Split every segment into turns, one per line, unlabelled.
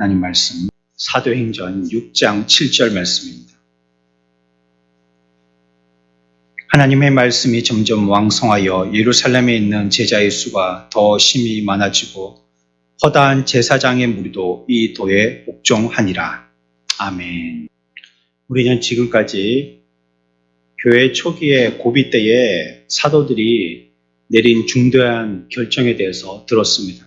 하나님 말씀 사도행전 6장 7절 말씀입니다. 하나님의 말씀이 점점 왕성하여 예루살렘에 있는 제자의 수가 더 심히 많아지고 허다한 제사장의 무리도 이 도에 복종하니라. 아멘. 우리는 지금까지 교회 초기의 고비 때에 사도들이 내린 중대한 결정에 대해서 들었습니다.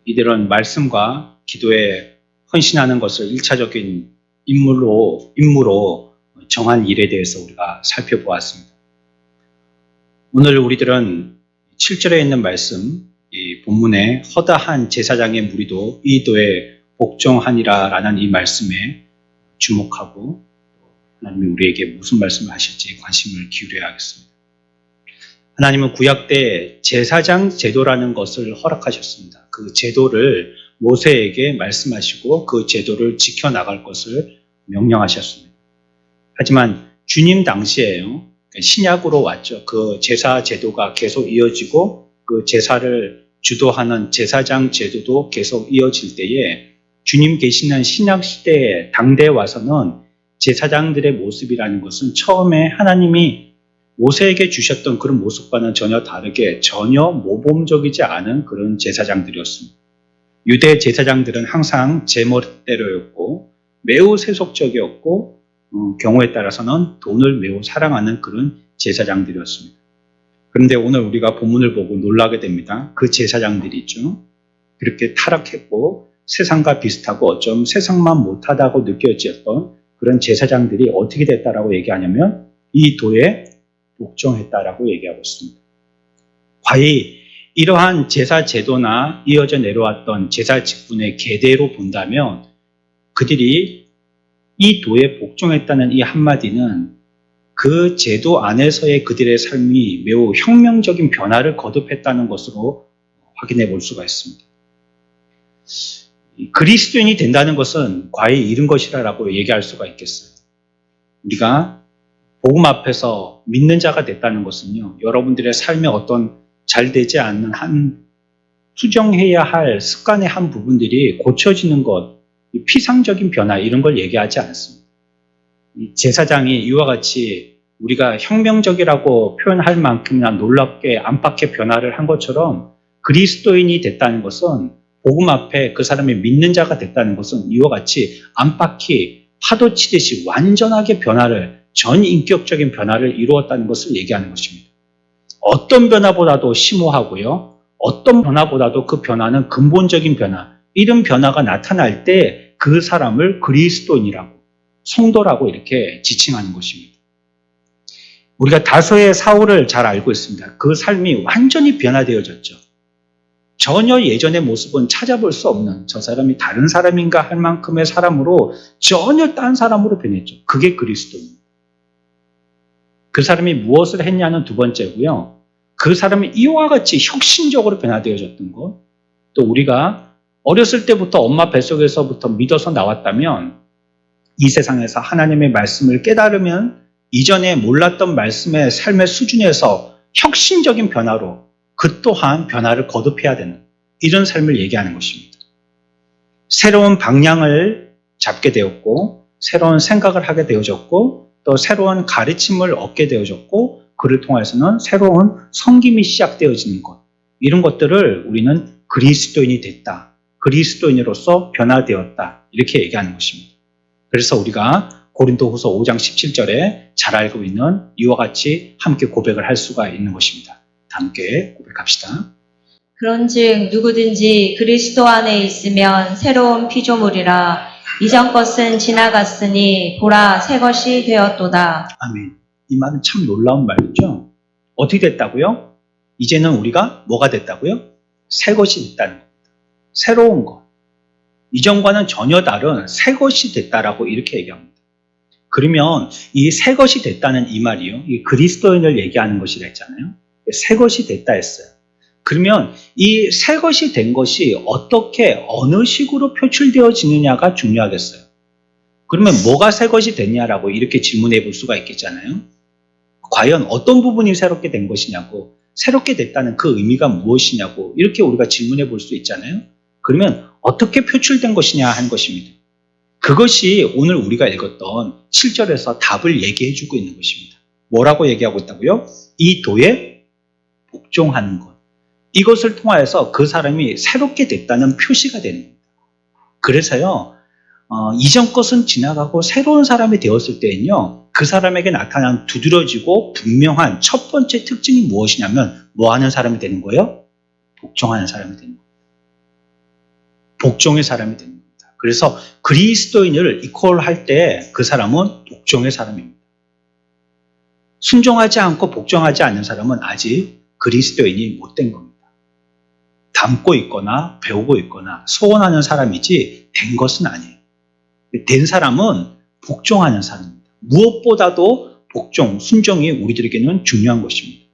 이들은 말씀과 기도에 헌신하는 것을 1차적인 임무로 정한 일에 대해서 우리가 살펴보았습니다. 오늘 우리들은 7절에 있는 말씀, 이 본문에 허다한 제사장의 무리도 이 도에 복종하니라 라는 이 말씀에 주목하고 하나님이 우리에게 무슨 말씀을 하실지 관심을 기울여야 하겠습니다. 하나님은 구약 때 제사장 제도라는 것을 허락하셨습니다. 그 제도를 모세에게 말씀하시고 그 제도를 지켜나갈 것을 명령하셨습니다. 하지만 주님 당시에요, 신약으로 왔죠. 그 제사 제도가 계속 이어지고 그 제사를 주도하는 제사장 제도도 계속 이어질 때에 주님 계시는 신약 시대에 당대에 와서는 제사장들의 모습이라는 것은 처음에 하나님이 모세에게 주셨던 그런 모습과는 전혀 다르게 전혀 모범적이지 않은 그런 제사장들이었습니다. 유대 제사장들은 항상 제멋대로였고 매우 세속적이었고 경우에 따라서는 돈을 매우 사랑하는 그런 제사장들이었습니다. 그런데 오늘 우리가 본문을 보고 놀라게 됩니다. 그 제사장들이 있죠. 그렇게 타락했고 세상과 비슷하고 어쩜 세상만 못하다고 느껴졌던 그런 제사장들이 어떻게 됐다라고 얘기하냐면 이 도에 복종했다라고 얘기하고 있습니다. 과히 이러한 제사 제도나 이어져 내려왔던 제사 직분의 계대로 본다면 그들이 이 도에 복종했다는 이 한마디는 그 제도 안에서의 그들의 삶이 매우 혁명적인 변화를 거듭했다는 것으로 확인해 볼 수가 있습니다. 그리스도인이 된다는 것은 과히 이른 것이라고 얘기할 수가 있겠어요. 우리가 복음 앞에서 믿는 자가 됐다는 것은요, 여러분들의 삶에 어떤 잘 되지 않는 수정해야 할 습관의 한 부분들이 고쳐지는 것, 피상적인 변화 이런 걸 얘기하지 않습니다. 제사장이 이와 같이 우리가 혁명적이라고 표현할 만큼이나 놀랍게 안팎의 변화를 한 것처럼 그리스도인이 됐다는 것은 복음 앞에 그 사람이 믿는 자가 됐다는 것은 이와 같이 안팎이 파도치듯이 완전하게 전인격적인 변화를 이루었다는 것을 얘기하는 것입니다. 어떤 변화보다도 심오하고요. 어떤 변화보다도 그 변화는 근본적인 변화, 이런 변화가 나타날 때 그 사람을 그리스도인이라고, 성도라고 이렇게 지칭하는 것입니다. 우리가 다소의 사울을 잘 알고 있습니다. 그 삶이 완전히 변화되어졌죠. 전혀 예전의 모습은 찾아볼 수 없는 저 사람이 다른 사람인가 할 만큼의 사람으로 전혀 딴 사람으로 변했죠. 그게 그리스도입니다. 그 사람이 무엇을 했냐는 두 번째고요. 그 사람이 이와 같이 혁신적으로 변화되어졌던 것, 또 우리가 어렸을 때부터 엄마 뱃속에서부터 믿어서 나왔다면 이 세상에서 하나님의 말씀을 깨달으면 이전에 몰랐던 말씀의 삶의 수준에서 혁신적인 변화로 그 또한 변화를 거듭해야 되는 이런 삶을 얘기하는 것입니다. 새로운 방향을 잡게 되었고 새로운 생각을 하게 되어졌고 또 새로운 가르침을 얻게 되어졌고 그를 통해서는 새로운 섬김이 시작되어지는 것, 이런 것들을 우리는 그리스도인이 됐다, 그리스도인으로서 변화되었다 이렇게 얘기하는 것입니다. 그래서 우리가 고린도후서 5장 17절에 잘 알고 있는 이와 같이 함께 고백을 할 수가 있는 것입니다. 함께 고백합시다.
그런즉 누구든지 그리스도 안에 있으면 새로운 피조물이라 이전 것은 지나갔으니 보라 새 것이 되었도다.
아멘. 이 말은 참 놀라운 말이죠. 어떻게 됐다고요? 이제는 우리가 뭐가 됐다고요? 새 것이 됐다는 겁니다. 새로운 것. 이전과는 전혀 다른 새 것이 됐다라고 이렇게 얘기합니다. 그러면 이 새 것이 됐다는 이 말이요, 이 그리스도인을 얘기하는 것이라 했잖아요. 새 것이 됐다 했어요. 그러면 이 새 것이 된 것이 어떻게 어느 식으로 표출되어지느냐가 중요하겠어요. 그러면 뭐가 새 것이 됐냐라고 이렇게 질문해 볼 수가 있겠잖아요. 과연 어떤 부분이 새롭게 된 것이냐고, 새롭게 됐다는 그 의미가 무엇이냐고 이렇게 우리가 질문해 볼 수 있잖아요. 그러면 어떻게 표출된 것이냐 하는 것입니다. 그것이 오늘 우리가 읽었던 7절에서 답을 얘기해주고 있는 것입니다. 뭐라고 얘기하고 있다고요? 이 도에 복종하는 것. 이것을 통하여서 그 사람이 새롭게 됐다는 표시가 되는 겁니다. 그래서요, 이전 것은 지나가고 새로운 사람이 되었을 때는요, 그 사람에게 나타난 두드러지고 분명한 첫 번째 특징이 무엇이냐면 뭐 하는 사람이 되는 거예요? 복종하는 사람이 되는 겁니다. 복종의 사람이 되는 겁니다. 그래서 그리스도인을 이퀄할 때 그 사람은 복종의 사람입니다. 순종하지 않고 복종하지 않는 사람은 아직 그리스도인이 못된 겁니다. 담고 있거나 배우고 있거나 소원하는 사람이지 된 것은 아니에요. 된 사람은 복종하는 사람입니다. 무엇보다도 복종, 순종이 우리들에게는 중요한 것입니다.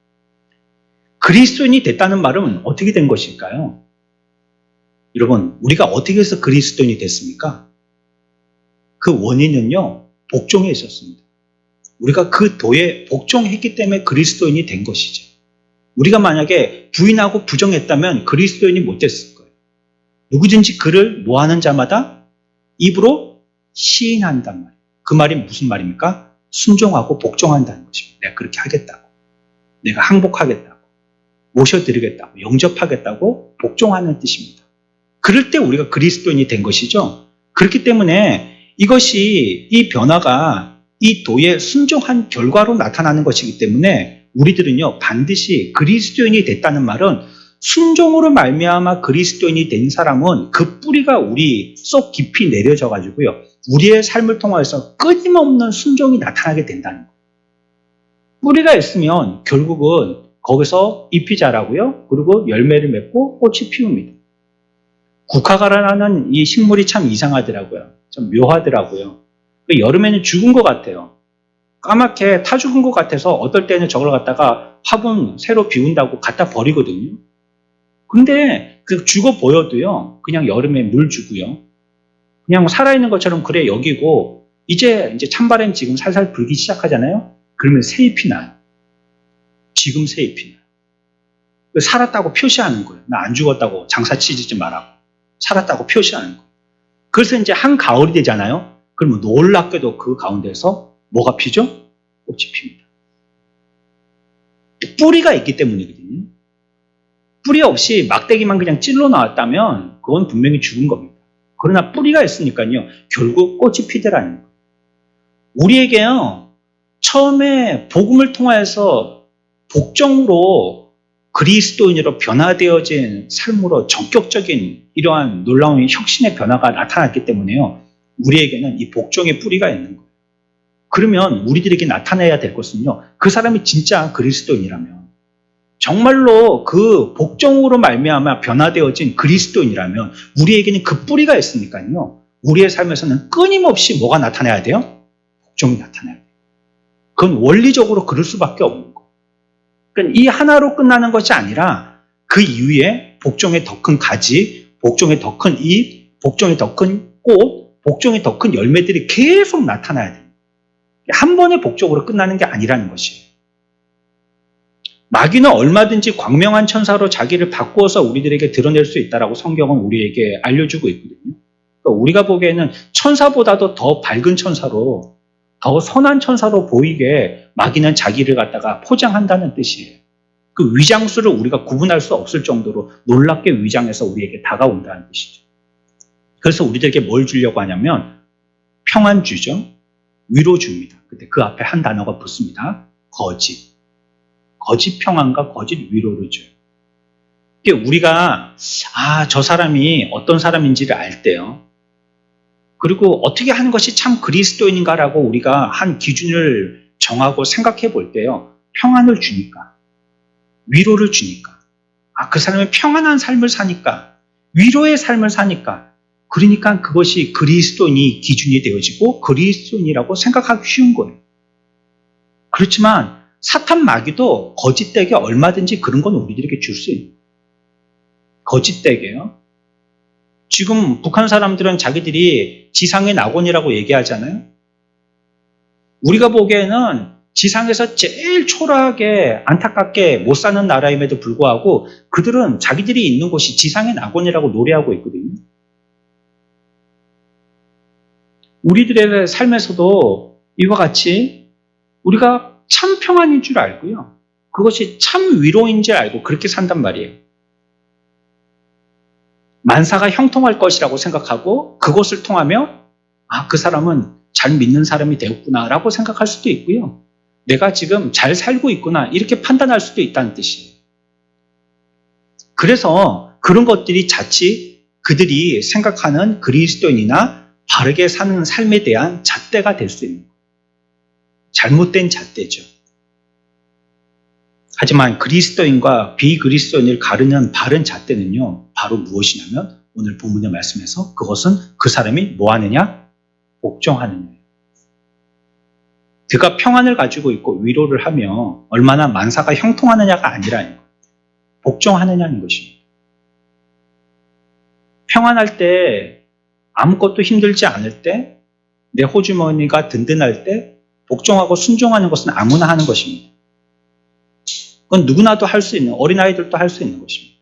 그리스도인이 됐다는 말은 어떻게 된 것일까요? 여러분, 우리가 어떻게 해서 그리스도인이 됐습니까? 그 원인은요, 복종에 있었습니다. 우리가 그 도에 복종했기 때문에 그리스도인이 된 것이죠. 우리가 만약에 부인하고 부정했다면 그리스도인이 못 됐을 거예요. 누구든지 그를 뭐하는 자마다 입으로 시인한단 말이에요. 그 말이 무슨 말입니까? 순종하고 복종한다는 것입니다. 내가 그렇게 하겠다고. 내가 항복하겠다고. 모셔드리겠다고. 영접하겠다고 복종하는 뜻입니다. 그럴 때 우리가 그리스도인이 된 것이죠. 그렇기 때문에 이것이 이 변화가 이 도에 순종한 결과로 나타나는 것이기 때문에 우리들은요 반드시 그리스도인이 됐다는 말은 순종으로 말미암아 그리스도인이 된 사람은 그 뿌리가 우리 속 깊이 내려져 가지고요 우리의 삶을 통해서 끊임없는 순종이 나타나게 된다는 거예요. 뿌리가 있으면 결국은 거기서 잎이 자라고요 그리고 열매를 맺고 꽃이 피웁니다. 국화가라는 이 식물이 참 이상하더라고요. 좀 묘하더라고요. 여름에는 죽은 것 같아요. 까맣게 타 죽은 것 같아서 어떨 때는 저걸 갖다가 화분 새로 비운다고 갖다 버리거든요. 근데 그 죽어 보여도요. 그냥 여름에 물 주고요. 그냥 살아있는 것처럼 그래 여기고 이제 찬바람이 지금 살살 불기 시작하잖아요. 그러면 새잎이 나요. 지금 새잎이 나요. 살았다고 표시하는 거예요. 나 안 죽었다고 장사 치지 말라고. 살았다고 표시하는 거예요. 그래서 이제 한가을이 되잖아요. 그러면 놀랍게도 그 가운데서 뭐가 피죠? 꽃이 핍니다. 뿌리가 있기 때문이거든요. 뿌리 없이 막대기만 그냥 찔러 나왔다면 그건 분명히 죽은 겁니다. 그러나 뿌리가 있으니까요. 결국 꽃이 피더라는 거예요. 우리에게요. 처음에 복음을 통하여서 복종으로 그리스도인으로 변화되어진 삶으로 전격적인 이러한 놀라운 혁신의 변화가 나타났기 때문에요. 우리에게는 이 복종의 뿌리가 있는 거예요. 그러면 우리들에게 나타내야 될 것은요. 그 사람이 진짜 그리스도인이라면 정말로 그 복종으로 말미암아 변화되어진 그리스도인이라면 우리에게는 그 뿌리가 있으니까요. 우리의 삶에서는 끊임없이 뭐가 나타나야 돼요? 복종이 나타나야 돼요. 그건 원리적으로 그럴 수밖에 없는 거예요. 그러니까 이 하나로 끝나는 것이 아니라 그 이후에 복종의 더 큰 가지, 복종의 더 큰 잎, 복종의 더 큰 꽃, 복종의 더 큰 열매들이 계속 나타나야 돼요. 한 번의 복종으로 끝나는 게 아니라는 것이에요. 마귀는 얼마든지 광명한 천사로 자기를 바꾸어서 우리들에게 드러낼 수 있다라고 성경은 우리에게 알려주고 있거든요. 그러니까 우리가 보기에는 천사보다도 더 밝은 천사로, 더 선한 천사로 보이게 마귀는 자기를 갖다가 포장한다는 뜻이에요. 그 위장수를 우리가 구분할 수 없을 정도로 놀랍게 위장해서 우리에게 다가온다는 뜻이죠. 그래서 우리들에게 뭘 주려고 하냐면 평안 주죠. 위로 줍니다. 근데 그 앞에 한 단어가 붙습니다. 거짓. 거짓 평안과 거짓 위로를 줘요. 이게 우리가 저 사람이 어떤 사람인지를 알 때요. 그리고 어떻게 하는 것이 참 그리스도인인가라고 우리가 한 기준을 정하고 생각해 볼 때요. 평안을 주니까. 위로를 주니까. 그 사람이 평안한 삶을 사니까. 위로의 삶을 사니까. 그러니까 그것이 그리스도인이 기준이 되어지고 그리스도인이라고 생각하기 쉬운 거예요. 그렇지만 사탄 마귀도 거짓되게 얼마든지 그런 건 우리들에게 줄 수 있는 거예요. 거짓되게요. 지금 북한 사람들은 자기들이 지상의 낙원이라고 얘기하잖아요. 우리가 보기에는 지상에서 제일 초라하게 안타깝게 못 사는 나라임에도 불구하고 그들은 자기들이 있는 곳이 지상의 낙원이라고 노래하고 있거든요. 우리들의 삶에서도 이와 같이 우리가 참 평안인 줄 알고요. 그것이 참 위로인 줄 알고 그렇게 산단 말이에요. 만사가 형통할 것이라고 생각하고 그것을 통하며 그 사람은 잘 믿는 사람이 되었구나라고 생각할 수도 있고요. 내가 지금 잘 살고 있구나 이렇게 판단할 수도 있다는 뜻이에요. 그래서 그런 것들이 자칫 그들이 생각하는 그리스도인이나 바르게 사는 삶에 대한 잣대가 될 수 있는 거예요. 잘못된 잣대죠. 하지만 그리스도인과 비그리스도인을 가르는 바른 잣대는요, 바로 무엇이냐면 오늘 본문의 말씀에서 그것은 그 사람이 뭐 하느냐? 복종하느냐. 그가 평안을 가지고 있고 위로를 하며 얼마나 만사가 형통하느냐가 아니라는 거예요. 복종하느냐는 것입니다. 평안할 때, 아무것도 힘들지 않을 때, 내 호주머니가 든든할 때 복종하고 순종하는 것은 아무나 하는 것입니다. 그건 누구나도 할 수 있는, 어린아이들도 할 수 있는 것입니다.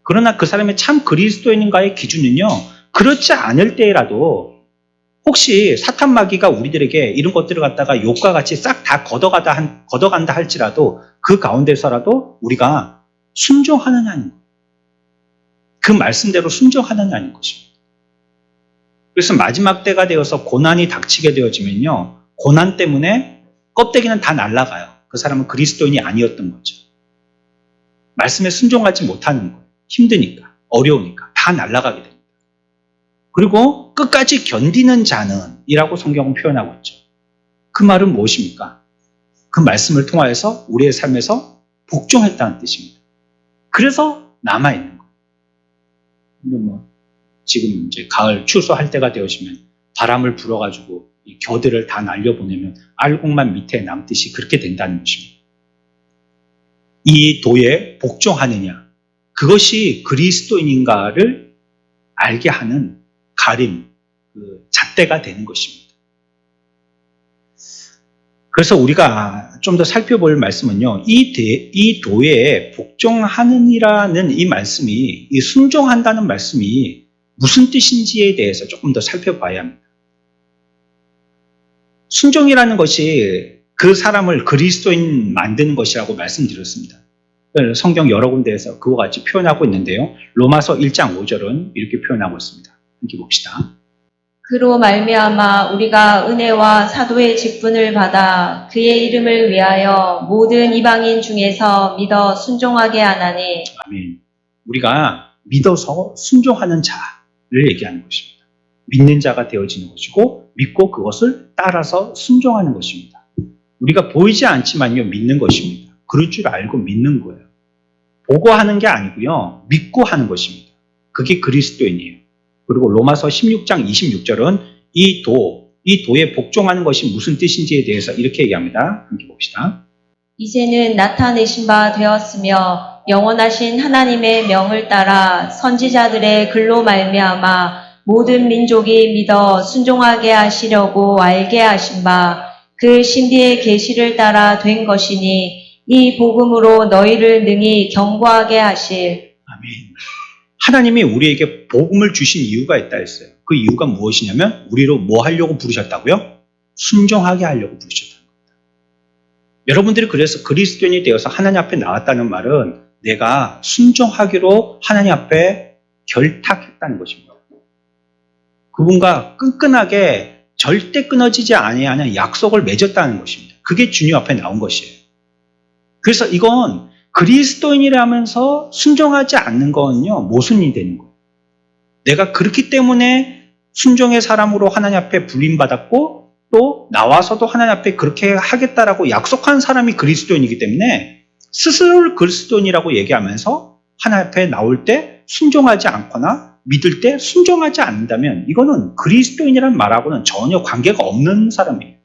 그러나 그 사람의 참 그리스도인인가의 기준은요, 그렇지 않을 때라도 혹시 사탄 마귀가 우리들에게 이런 것들을 갖다가 욕과 같이 싹 다 걷어간다 할지라도 그 가운데서라도 우리가 순종하느냐는 거예요. 그 말씀대로 순종하느냐는 것입니다. 그래서 마지막 때가 되어서 고난이 닥치게 되어지면요, 고난 때문에 껍데기는 다 날아가요. 그 사람은 그리스도인이 아니었던 거죠. 말씀에 순종하지 못하는 거예요. 힘드니까, 어려우니까 다 날아가게 됩니다. 그리고 끝까지 견디는 자는 이라고 성경은 표현하고 있죠. 그 말은 무엇입니까? 그 말씀을 통하여서 우리의 삶에서 복종했다는 뜻입니다. 그래서 남아있는 거예요. 지금 이제 가을 추수할 때가 되어지면 바람을 불어가지고 이 겨들을 다 날려보내면 알곡만 밑에 남듯이 그렇게 된다는 것입니다. 이 도에 복종하느냐, 그것이 그리스도인인가를 알게 하는 가림, 그 잣대가 되는 것입니다. 그래서 우리가 좀 더 살펴볼 말씀은요, 이 도에 복종하느니라는 이 말씀이, 이 순종한다는 말씀이 무슨 뜻인지에 대해서 조금 더 살펴봐야 합니다. 순종이라는 것이 그 사람을 그리스도인 만드는 것이라고 말씀드렸습니다. 성경 여러 군데에서 그와 같이 표현하고 있는데요. 로마서 1장 5절은 이렇게 표현하고 있습니다. 함께 봅시다.
그로 말미암아 우리가 은혜와 사도의 직분을 받아 그의 이름을 위하여 모든 이방인 중에서 믿어 순종하게 하나니.
아멘. 우리가 믿어서 순종하는 자를 얘기하는 것입니다. 믿는 자가 되어지는 것이고 믿고 그것을 따라서 순종하는 것입니다. 우리가 보이지 않지만요, 믿는 것입니다. 그럴 줄 알고 믿는 거예요. 보고 하는 게 아니고요, 믿고 하는 것입니다. 그게 그리스도인이에요. 그리고 로마서 16장 26절은 이 도에 복종하는 것이 무슨 뜻인지에 대해서 이렇게 얘기합니다. 함께 봅시다.
이제는 나타내신 바 되었으며 영원하신 하나님의 명을 따라 선지자들의 글로 말미암아 모든 민족이 믿어 순종하게 하시려고 알게 하신 바 그 신비의 계시를 따라 된 것이니 이 복음으로 너희를 능히 견고하게 하실.
아멘. 하나님이 우리에게 복음을 주신 이유가 있다 했어요. 그 이유가 무엇이냐면 우리로 뭐 하려고 부르셨다고요? 순종하게 하려고 부르셨다는 겁니다. 여러분들이 그래서 그리스도인이 되어서 하나님 앞에 나왔다는 말은 내가 순종하기로 하나님 앞에 결탁했다는 것입니다. 그분과 끈끈하게 절대 끊어지지 아니하는 약속을 맺었다는 것입니다. 그게 주님 앞에 나온 것이에요. 그래서 이건 그리스도인이라면서 순종하지 않는 거는요, 모순이 되는 거예요. 내가 그렇기 때문에 순종의 사람으로 하나님 앞에 불림받았고 또 나와서도 하나님 앞에 그렇게 하겠다라고 약속한 사람이 그리스도인이기 때문에 스스로를 그리스도인이라고 얘기하면서 하나님 앞에 나올 때 순종하지 않거나 믿을 때 순종하지 않는다면 이거는 그리스도인이라는 말하고는 전혀 관계가 없는 사람이에요.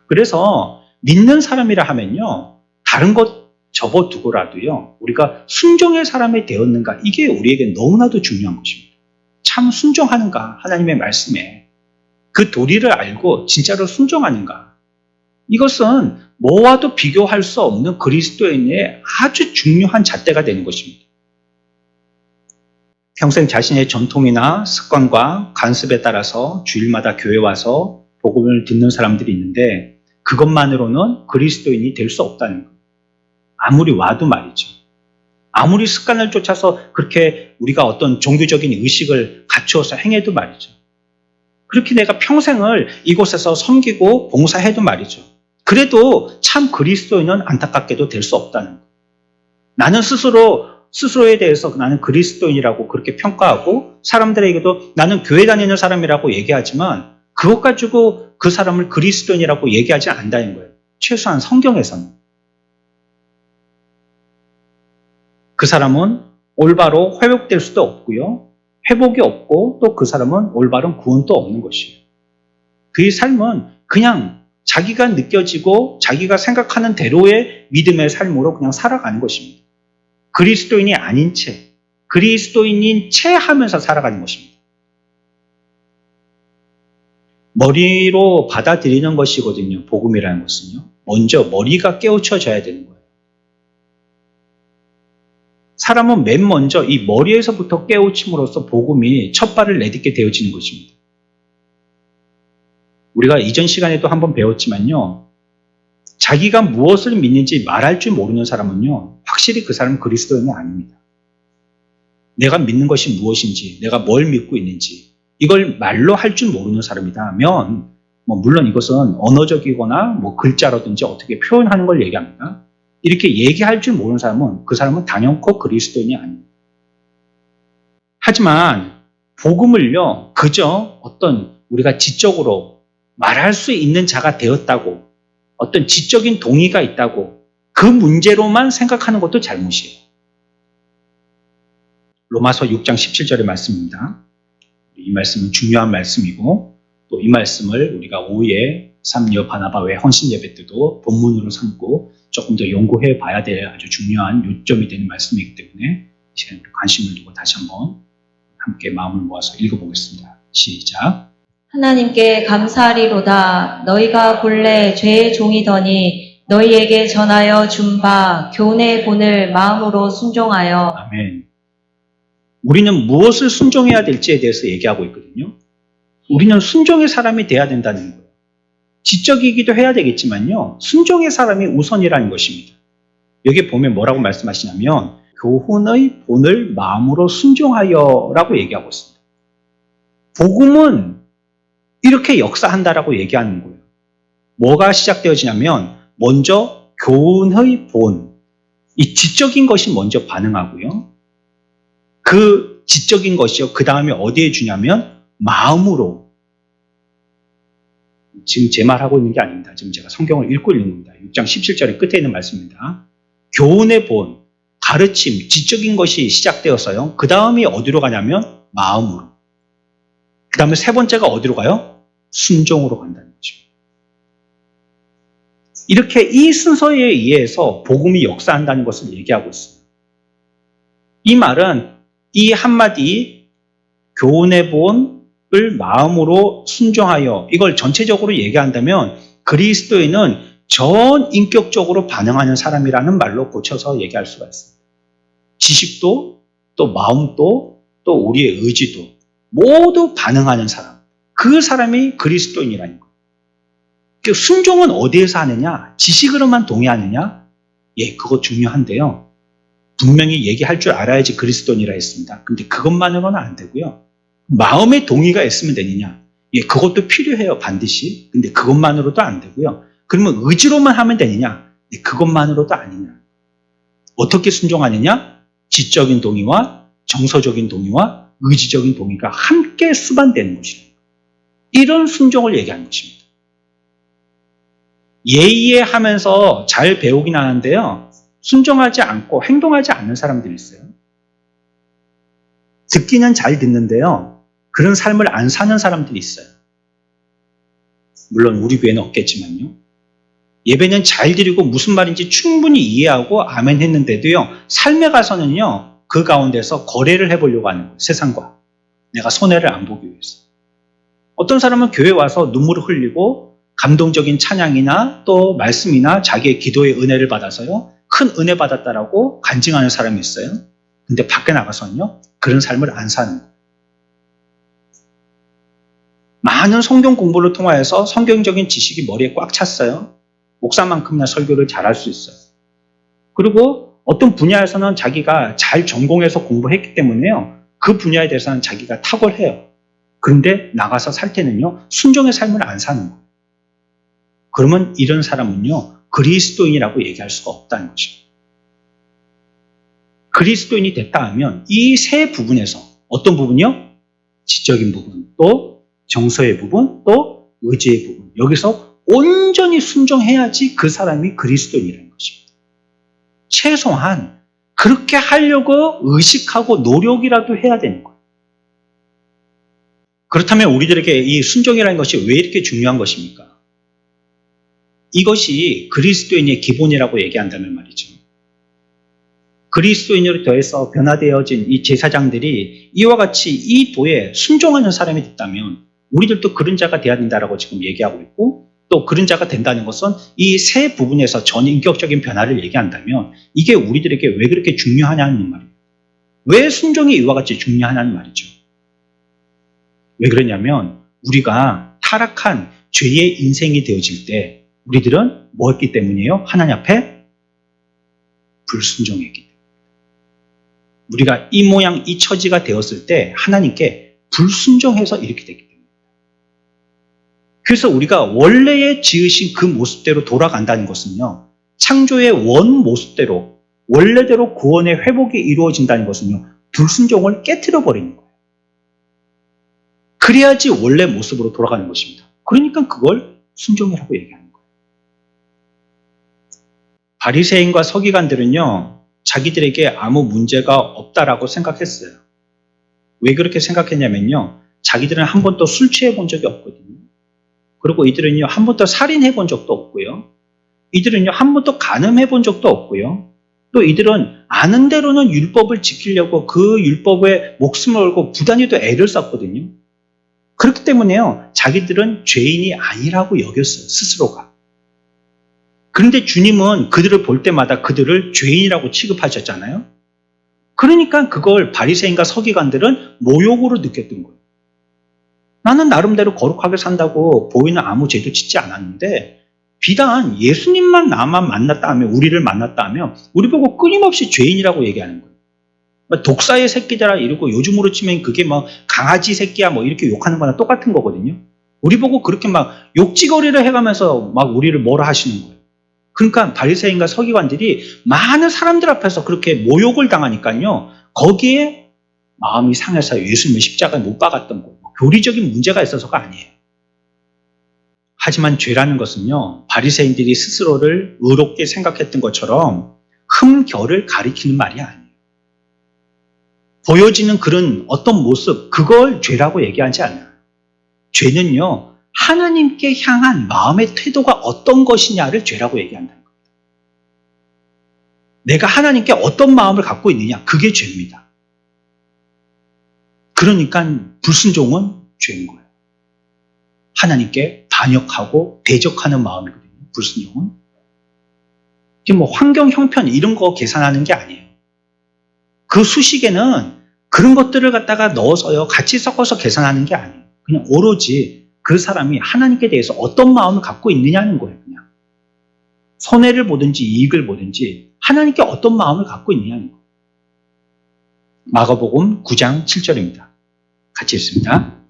그래서 믿는 사람이라 하면요, 다른 것 접어두고라도요, 우리가 순종의 사람이 되었는가, 이게 우리에게 너무나도 중요한 것입니다. 참 순종하는가, 하나님의 말씀에 그 도리를 알고 진짜로 순종하는가, 이것은 뭐와도 비교할 수 없는 그리스도인의 아주 중요한 잣대가 되는 것입니다. 평생 자신의 전통이나 습관과 관습에 따라서 주일마다 교회 와서 복음을 듣는 사람들이 있는데 그것만으로는 그리스도인이 될 수 없다는 거예요. 아무리 와도 말이죠. 아무리 습관을 쫓아서 그렇게 우리가 어떤 종교적인 의식을 갖추어서 행해도 말이죠. 그렇게 내가 평생을 이곳에서 섬기고 봉사해도 말이죠. 그래도 참 그리스도인은 안타깝게도 될 수 없다는 거예요. 나는 스스로에 대해서 나는 그리스도인이라고 그렇게 평가하고 사람들에게도 나는 교회 다니는 사람이라고 얘기하지만 그것 가지고 그 사람을 그리스도인이라고 얘기하지 않는다는 거예요. 최소한 성경에서는. 그 사람은 올바로 회복될 수도 없고요. 회복이 없고 또 그 사람은 올바른 구원도 없는 것이에요. 그의 삶은 그냥 자기가 느껴지고 자기가 생각하는 대로의 믿음의 삶으로 그냥 살아가는 것입니다. 그리스도인이 아닌 채, 그리스도인인 채 하면서 살아가는 것입니다. 머리로 받아들이는 것이거든요. 복음이라는 것은요. 먼저 머리가 깨우쳐져야 되는 거예요. 사람은 맨 먼저 이 머리에서부터 깨우침으로써 복음이 첫 발을 내딛게 되어지는 것입니다. 우리가 이전 시간에도 한번 배웠지만요. 자기가 무엇을 믿는지 말할 줄 모르는 사람은요. 확실히 그 사람은 그리스도인이 아닙니다. 내가 믿는 것이 무엇인지, 내가 뭘 믿고 있는지 이걸 말로 할 줄 모르는 사람이라면 물론 이것은 언어적이거나 글자라든지 어떻게 표현하는 걸 얘기합니다. 이렇게 얘기할 줄 모르는 사람은 그 사람은 단연코 그리스도인이 아닙니다. 하지만 복음을요. 그저 어떤 우리가 지적으로 말할 수 있는 자가 되었다고 어떤 지적인 동의가 있다고 그 문제로만 생각하는 것도 잘못이에요. 로마서 6장 17절의 말씀입니다. 이 말씀은 중요한 말씀이고 또 이 말씀을 우리가 오후에 삼여 바나바 외 헌신 예배 때도 본문으로 삼고 조금 더 연구해 봐야 될 아주 중요한 요점이 되는 말씀이기 때문에 이 시간에 관심을 두고 다시 한번 함께 마음을 모아서 읽어보겠습니다. 시작.
하나님께 감사하리로다. 너희가 본래 죄의 종이더니 너희에게 전하여 준 바 교훈의 본을 마음으로 순종하여.
아멘. 우리는 무엇을 순종해야 될지에 대해서 얘기하고 있거든요. 우리는 순종의 사람이 돼야 된다는 거예요. 지적이기도 해야 되겠지만요. 순종의 사람이 우선이라는 것입니다. 여기 보면 뭐라고 말씀하시냐면 교훈의 본을 마음으로 순종하여라고 얘기하고 있습니다. 복음은 이렇게 역사한다라고 얘기하는 거예요. 뭐가 시작되어지냐면 먼저 교훈의 본, 이 지적인 것이 먼저 반응하고요. 그 지적인 것이요. 그 다음에 어디에 주냐면 마음으로. 지금 제 말하고 있는 게 아닙니다. 지금 제가 성경을 읽고 있는 겁니다. 6장 17절의 끝에 있는 말씀입니다. 교훈의 본, 가르침, 지적인 것이 시작되었어요. 그 다음이 어디로 가냐면 마음으로. 그 다음에 세 번째가 어디로 가요? 순종으로 간다는 거죠. 이렇게 이 순서에 의해서 복음이 역사한다는 것을 얘기하고 있습니다. 이 말은 이 한마디 교훈의 본을 마음으로 순종하여 이걸 전체적으로 얘기한다면 그리스도인은 전 인격적으로 반응하는 사람이라는 말로 고쳐서 얘기할 수가 있습니다. 지식도 또 마음도 또 우리의 의지도 모두 반응하는 사람. 그 사람이 그리스도인이라는 거예요. 그 순종은 어디에서 하느냐? 지식으로만 동의하느냐? 예, 그거 중요한데요. 분명히 얘기할 줄 알아야지 그리스도인이라 했습니다. 근데 그것만으로는 안 되고요. 마음의 동의가 있으면 되느냐? 예, 그것도 필요해요, 반드시. 근데 그것만으로도 안 되고요. 그러면 의지로만 하면 되느냐? 예, 그것만으로도 아니냐. 어떻게 순종하느냐? 지적인 동의와 정서적인 동의와 의지적인 동의가 함께 수반되는 것입니다. 이런 순종을 얘기하는 것입니다. 예의에 하면서 잘 배우긴 하는데요. 순종하지 않고 행동하지 않는 사람들이 있어요. 듣기는 잘 듣는데요. 그런 삶을 안 사는 사람들이 있어요. 물론 우리 교회는 없겠지만요. 예배는 잘 드리고 무슨 말인지 충분히 이해하고 아멘 했는데도요. 삶에 가서는요. 그 가운데서 거래를 해보려고 하는 거예요. 세상과. 내가 손해를 안 보기 위해서. 어떤 사람은 교회 와서 눈물을 흘리고 감동적인 찬양이나 또 말씀이나 자기의 기도의 은혜를 받아서요. 큰 은혜 받았다라고 간증하는 사람이 있어요. 근데 밖에 나가서는요. 그런 삶을 안 사는 거예요. 많은 성경 공부를 통하여서 성경적인 지식이 머리에 꽉 찼어요. 목사만큼이나 설교를 잘할 수 있어요. 그리고 어떤 분야에서는 자기가 잘 전공해서 공부했기 때문에요. 그 분야에 대해서는 자기가 탁월해요. 그런데 나가서 살 때는요. 순종의 삶을 안 사는 거예요. 그러면 이런 사람은요. 그리스도인이라고 얘기할 수가 없다는 것입니다. 그리스도인이 됐다 하면 이 세 부분에서 어떤 부분이요? 지적인 부분, 또 정서의 부분, 또 의지의 부분. 여기서 온전히 순종해야지 그 사람이 그리스도인이라는 것입니다. 최소한 그렇게 하려고 의식하고 노력이라도 해야 되는 거예요. 그렇다면 우리들에게 이 순종이라는 것이 왜 이렇게 중요한 것입니까? 이것이 그리스도인의 기본이라고 얘기한다면 말이죠. 그리스도인으로 더해서 변화되어진 이 제사장들이 이와 같이 이 도에 순종하는 사람이 됐다면 우리들도 그런 자가 되어야 된다라고 지금 얘기하고 있고, 또 그런 자가 된다는 것은 이 세 부분에서 전인격적인 변화를 얘기한다면 이게 우리들에게 왜 그렇게 중요하냐는 말이에요. 왜 순종이 이와 같이 중요하냐는 말이죠. 왜 그러냐면 우리가 타락한 죄의 인생이 되어질 때 우리들은 뭐 했기 때문이에요? 하나님 앞에 불순종했기 때문에. 우리가 이 모양 이 처지가 되었을 때 하나님께 불순종해서 이렇게 됐기 때문에. 그래서 우리가 원래의 지으신 그 모습대로 돌아간다는 것은요. 창조의 원 모습대로 원래대로 구원의 회복이 이루어진다는 것은요. 불순종을 깨트려 버리는 거예요. 그래야지 원래 모습으로 돌아가는 것입니다. 그러니까 그걸 순종이라고 얘기하는 거예요. 바리새인과 서기관들은요. 자기들에게 아무 문제가 없다라고 생각했어요. 왜 그렇게 생각했냐면요. 자기들은 한 번도 술 취해 본 적이 없거든요. 그리고 이들은요. 한 번도 살인해 본 적도 없고요. 이들은요. 한 번도 간음해 본 적도 없고요. 또 이들은 아는 대로는 율법을 지키려고 그 율법에 목숨을 걸고 부단히도 애를 썼거든요. 그렇기 때문에요. 자기들은 죄인이 아니라고 여겼어요. 스스로가. 그런데 주님은 그들을 볼 때마다 그들을 죄인이라고 취급하셨잖아요. 그러니까 그걸 바리새인과 서기관들은 모욕으로 느꼈던 거예요. 나는 나름대로 거룩하게 산다고 보이는 아무 죄도 짓지 않았는데 비단 예수님만 나만 만났다 하면 우리를 만났다 하면 우리 보고 끊임없이 죄인이라고 얘기하는 거예요. 독사의 새끼들아 이러고 요즘으로 치면 그게 뭐 강아지 새끼야 뭐 이렇게 욕하는 거나 똑같은 거거든요. 우리 보고 그렇게 막 욕지거리를 해가면서 막 우리를 뭐라 하시는 거예요. 그러니까 바리새인과 서기관들이 많은 사람들 앞에서 그렇게 모욕을 당하니까요. 거기에 마음이 상해서 예수님을 십자가에 못 박았던 거예요. 교리적인 문제가 있어서가 아니에요. 하지만 죄라는 것은요. 바리새인들이 스스로를 의롭게 생각했던 것처럼 흠결을 가리키는 말이 아니에요. 보여지는 그런 어떤 모습, 그걸 죄라고 얘기하지 않아요. 죄는요. 하나님께 향한 마음의 태도가 어떤 것이냐를 죄라고 얘기한다는 겁니다. 내가 하나님께 어떤 마음을 갖고 있느냐, 그게 죄입니다. 그러니까 불순종은 죄인 거예요. 하나님께 반역하고 대적하는 마음이거든요. 불순종은. 지금 뭐 환경 형편 이런 거 계산하는 게 아니에요. 그 수식에는 그런 것들을 갖다가 넣어서요. 같이 섞어서 계산하는 게 아니에요. 그냥 오로지 그 사람이 하나님께 대해서 어떤 마음을 갖고 있느냐는 거예요. 그냥. 손해를 보든지 이익을 보든지 하나님께 어떤 마음을 갖고 있느냐는 거예요. 마가복음 9장 7절입니다. 같이 읽습니다.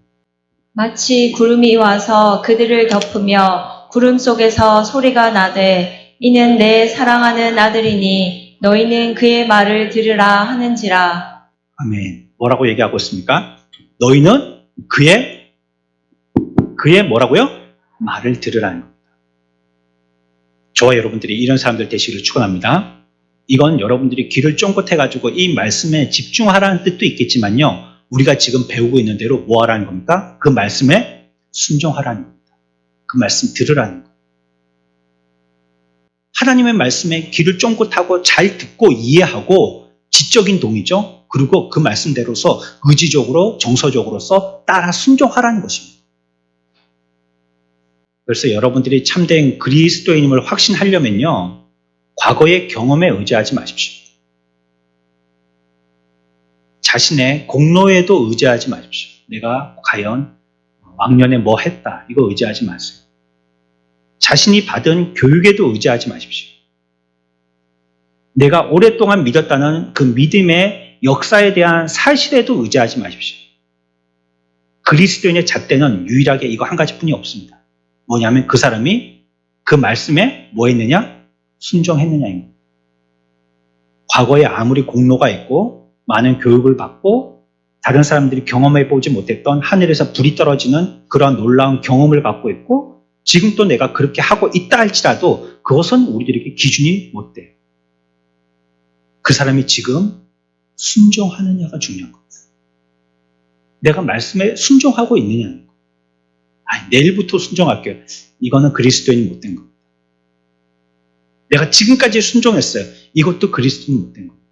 마치 구름이 와서 그들을 덮으며 구름 속에서 소리가 나되 이는 내 사랑하는 아들이니 너희는 그의 말을 들으라 하는지라.
아멘. 뭐라고 얘기하고 있습니까? 너희는 그의 뭐라고요? 말을 들으라는 겁니다. 저와 여러분들이 이런 사람들 되시기를 축원합니다. 이건 여러분들이 귀를 쫑긋해가지고 이 말씀에 집중하라는 뜻도 있겠지만요. 우리가 지금 배우고 있는 대로 뭐 하라는 겁니까? 그 말씀에 순종하라는 겁니다. 그 말씀 들으라는 거예요. 하나님의 말씀에 귀를 쫑긋하고 잘 듣고 이해하고 지적인 동의죠. 그리고 그 말씀대로서 의지적으로 정서적으로서 따라 순종하라는 것입니다. 그래서 여러분들이 참된 그리스도인임을 확신하려면요. 과거의 경험에 의지하지 마십시오. 자신의 공로에도 의지하지 마십시오. 내가 과연 왕년에 뭐 했다. 이거 의지하지 마세요. 자신이 받은 교육에도 의지하지 마십시오. 내가 오랫동안 믿었다는 그 믿음의 역사에 대한 사실에도 의지하지 마십시오. 그리스도인의 잣대는 유일하게 이거 한 가지뿐이 없습니다. 뭐냐면 그 사람이 그 말씀에 뭐 했느냐? 순종했느냐인 겁니다. 과거에 아무리 공로가 있고 많은 교육을 받고 다른 사람들이 경험해보지 못했던 하늘에서 불이 떨어지는 그런 놀라운 경험을 갖고 있고 지금 또 내가 그렇게 하고 있다 할지라도 그것은 우리들에게 기준이 못 돼요. 그 사람이 지금 순종하느냐가 중요한 겁니다. 내가 말씀에 순종하고 있느냐는 거예요. 내일부터 순종할게요. 이거는 그리스도인이 못된 겁니다. 내가 지금까지 순종했어요. 이것도 그리스도인이 못된 겁니다.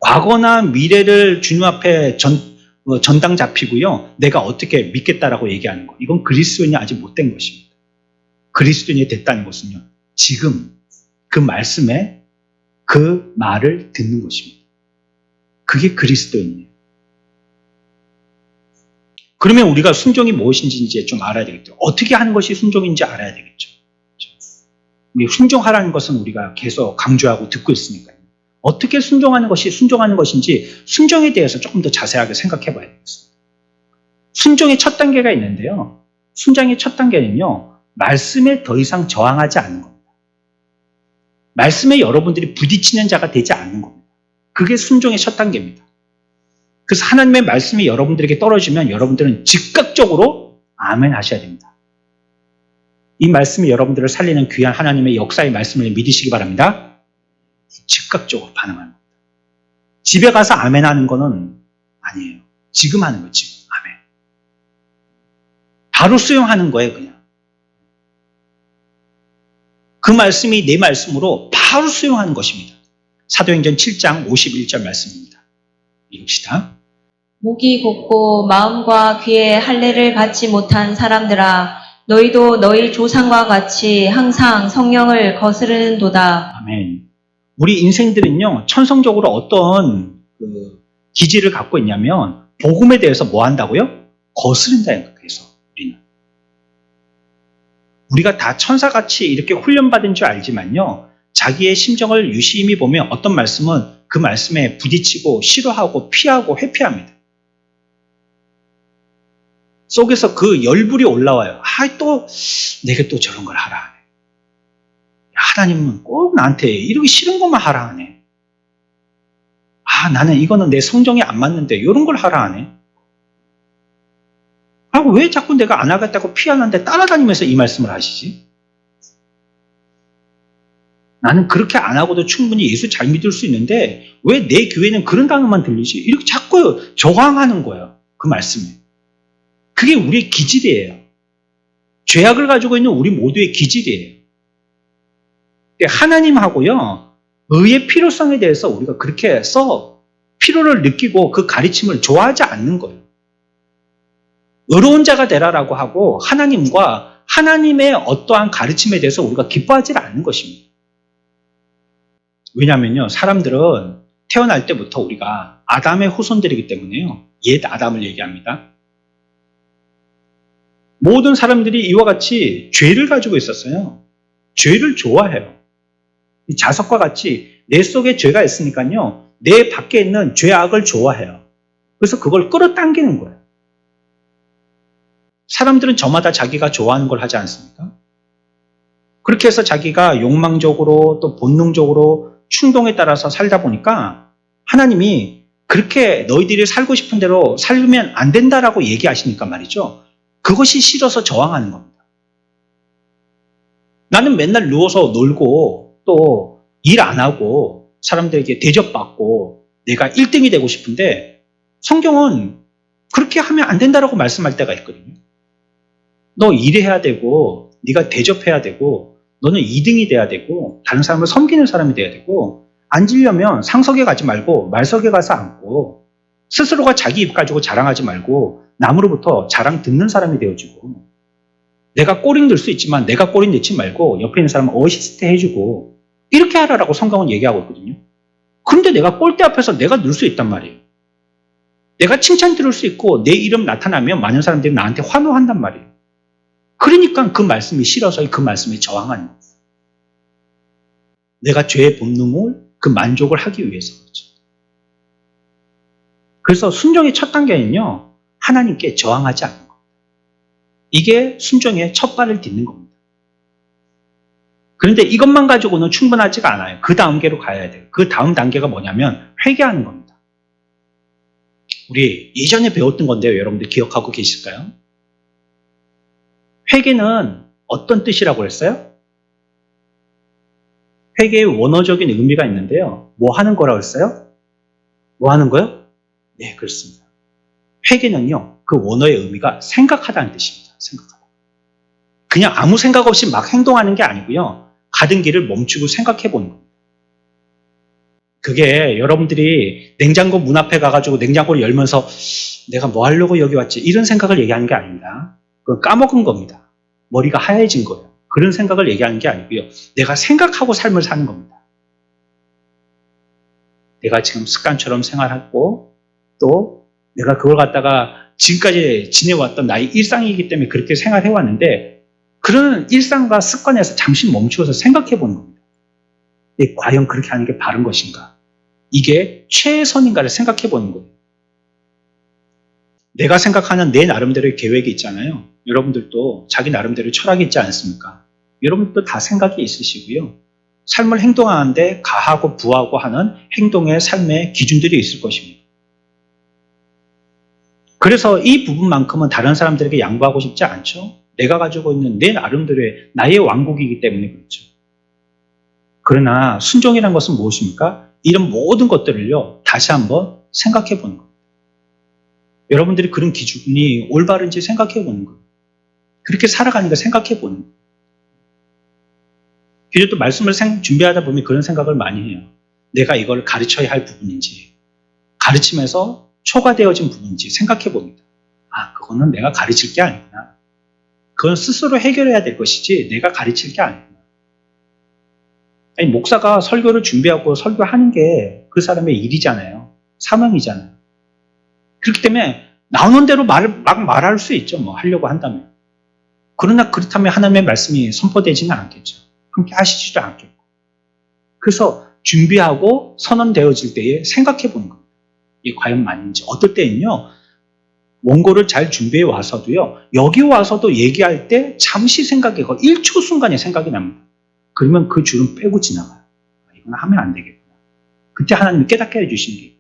과거나 미래를 주님 앞에 전당 잡히고요. 내가 어떻게 믿겠다라고 얘기하는 거. 이건 그리스도인이 아직 못된 것입니다. 그리스도인이 됐다는 것은요. 지금 그 말씀에 그 말을 듣는 것입니다. 그게 그리스도인이에요. 그러면 우리가 순종이 무엇인지 이제 좀 알아야 되겠죠. 어떻게 하는 것이 순종인지 알아야 되겠죠. 순종하라는 것은 우리가 계속 강조하고 듣고 있으니까요. 어떻게 순종하는 것이 순종하는 것인지 순종에 대해서 조금 더 자세하게 생각해 봐야 되겠습니다. 순종의 첫 단계가 있는데요. 순종의 첫 단계는요. 말씀에 더 이상 저항하지 않는 겁니다. 말씀에 여러분들이 부딪히는 자가 되지 않는 겁니다. 그게 순종의 첫 단계입니다. 그래서 하나님의 말씀이 여러분들에게 떨어지면 여러분들은 즉각적으로 아멘 하셔야 됩니다. 이 말씀이 여러분들을 살리는 귀한 하나님의 역사의 말씀을 믿으시기 바랍니다. 즉각적으로 반응하는 겁니다. 집에 가서 아멘 하는 거는 아니에요. 지금 하는 거예요. 지금 아멘. 바로 수용하는 거예요. 그냥. 그 말씀이 내 말씀으로 바로 수용하는 것입니다. 사도행전 7장 51절 말씀입니다. 읽읍시다.
목이 곧고 마음과 귀에 할례를 받지 못한 사람들아 너희도 너희 조상과 같이 항상 성령을 거스르는도다.
아멘. 우리 인생들은요, 천성적으로 어떤 기질을 갖고 있냐면, 복음에 대해서 뭐 한다고요? 거스른다는 거예요, 우리는. 우리가 다 천사같이 이렇게 훈련받은 줄 알지만요, 자기의 심정을 유심히 보면 어떤 말씀은 그 말씀에 부딪히고 싫어하고 피하고 회피합니다. 속에서 그 열불이 올라와요. 또 내게 또 저런 걸 하라 하네. 하나님은 꼭 나한테 이렇게 싫은 것만 하라 하네. 나는 이거는 내 성정에 안 맞는데 이런 걸 하라 하네. 왜 자꾸 내가 안 하겠다고 피하는데 따라다니면서 이 말씀을 하시지? 나는 그렇게 안 하고도 충분히 예수 잘 믿을 수 있는데 왜 내 교회는 그런 단어만 들리지? 이렇게 자꾸 저항하는 거예요. 그 말씀에. 그게 우리의 기질이에요. 죄악을 가지고 있는 우리 모두의 기질이에요. 하나님하고요, 의의 필요성에 대해서 우리가 그렇게 해서 필요를 느끼고 그 가르침을 좋아하지 않는 거예요. 의로운 자가 되라라고 하고 하나님과 하나님의 어떠한 가르침에 대해서 우리가 기뻐하지 않는 것입니다. 왜냐하면요, 사람들은 태어날 때부터 우리가 아담의 후손들이기 때문에요. 옛 아담을 얘기합니다. 모든 사람들이 이와 같이 죄를 가지고 있었어요. 죄를 좋아해요. 자석과 같이 내 속에 죄가 있으니까요. 내 밖에 있는 죄악을 좋아해요. 그래서 그걸 끌어당기는 거예요. 사람들은 저마다 자기가 좋아하는 걸 하지 않습니까? 그렇게 해서 자기가 욕망적으로 또 본능적으로 충동에 따라서 살다 보니까 하나님이 그렇게 너희들이 살고 싶은 대로 살면 안 된다라고 얘기하시니까 말이죠. 그것이 싫어서 저항하는 겁니다. 나는 맨날 누워서 놀고 또 일 안 하고 사람들에게 대접받고 내가 1등이 되고 싶은데 성경은 그렇게 하면 안 된다라고 말씀할 때가 있거든요. 너 일해야 되고 네가 대접해야 되고 너는 2등이 돼야 되고 다른 사람을 섬기는 사람이 돼야 되고 앉으려면 상석에 가지 말고 말석에 가서 앉고 스스로가 자기 입 가지고 자랑하지 말고 남으로부터 자랑 듣는 사람이 되어지고 내가 꼬리 늘 수 있지만 내가 꼬리 넣지 말고 옆에 있는 사람은 어시스트 해주고 이렇게 하라라고 성경은 얘기하고 있거든요. 그런데 내가 꼴대 앞에서 내가 늘 수 있단 말이에요. 내가 칭찬 들을 수 있고 내 이름 나타나면 많은 사람들이 나한테 환호한단 말이에요. 그러니까 그 말씀이 싫어서 그 말씀에 저항하는 거예요. 내가 죄의 본능을 그 만족을 하기 위해서 그렇죠. 그래서 순종의 첫 단계는요. 하나님께 저항하지 않는 겁니다. 이게 순종의 첫 발을 딛는 겁니다. 그런데 이것만 가지고는 충분하지가 않아요. 그 다음 단계로 가야 돼요. 그 다음 단계가 뭐냐면 회개하는 겁니다. 우리 예전에 배웠던 건데요. 여러분들 기억하고 계실까요? 회개는 어떤 뜻이라고 했어요? 회개의 원어적인 의미가 있는데요. 뭐 하는 거라고 했어요? 뭐 하는 거요? 네, 그렇습니다. 회개는요, 그 원어의 의미가 생각하다는 뜻입니다. 생각하다. 그냥 아무 생각 없이 막 행동하는 게 아니고요. 가던 길을 멈추고 생각해 보는 겁니다. 그게 여러분들이 냉장고 문 앞에 가가지고 냉장고를 열면서 내가 뭐 하려고 여기 왔지? 이런 생각을 얘기하는 게 아닙니다. 그건 까먹은 겁니다. 머리가 하얘진 거예요. 그런 생각을 얘기하는 게 아니고요. 내가 생각하고 삶을 사는 겁니다. 내가 지금 습관처럼 생활하고 또 내가 그걸 갖다가 지금까지 지내왔던 나의 일상이기 때문에 그렇게 생활해왔는데 그런 일상과 습관에서 잠시 멈추어서 생각해 보는 겁니다. 과연 그렇게 하는 게 바른 것인가? 이게 최선인가를 생각해 보는 거예요. 내가 생각하는 내 나름대로의 계획이 있잖아요. 여러분들도 자기 나름대로 철학이 있지 않습니까? 여러분들도 다 생각이 있으시고요. 삶을 행동하는데 가하고 부하고 하는 행동의 삶의 기준들이 있을 것입니다. 그래서 이 부분만큼은 다른 사람들에게 양보하고 싶지 않죠. 내가 가지고 있는 내 나름대로의 나의 왕국이기 때문에 그렇죠. 그러나 순종이라는 것은 무엇입니까? 이런 모든 것들을요. 다시 한번 생각해 보는 겁니다. 여러분들이 그런 기준이 올바른지 생각해 보는 거예요. 그렇게 살아가니까 생각해 보는 거예요. 그래도 말씀을 준비하다 보면 그런 생각을 많이 해요. 내가 이걸 가르쳐야 할 부분인지 가르치면서 초과되어진 부분인지 생각해 봅니다. 아, 그거는 내가 가르칠 게 아니구나. 그건 스스로 해결해야 될 것이지 내가 가르칠 게 아니구나. 아니, 목사가 설교를 준비하고 설교하는 게 그 사람의 일이잖아요. 사명이잖아요. 그렇기 때문에 나오는 대로 막 말할 수 있죠. 뭐 하려고 한다면. 그러나 그렇다면 하나님의 말씀이 선포되지는 않겠죠. 함께 하시지도 않겠고. 그래서 준비하고 선언되어질 때에 생각해 보는 겁니다. 이게 과연 맞는지. 어떨 때는요. 원고를 잘 준비해 와서도요. 여기 와서도 얘기할 때 잠시 생각해. 1초 순간에 생각이 납니다. 그러면 그 줄은 빼고 지나가요. 이건 하면 안 되겠구나. 그때 하나님이 깨닫게 해주시는 게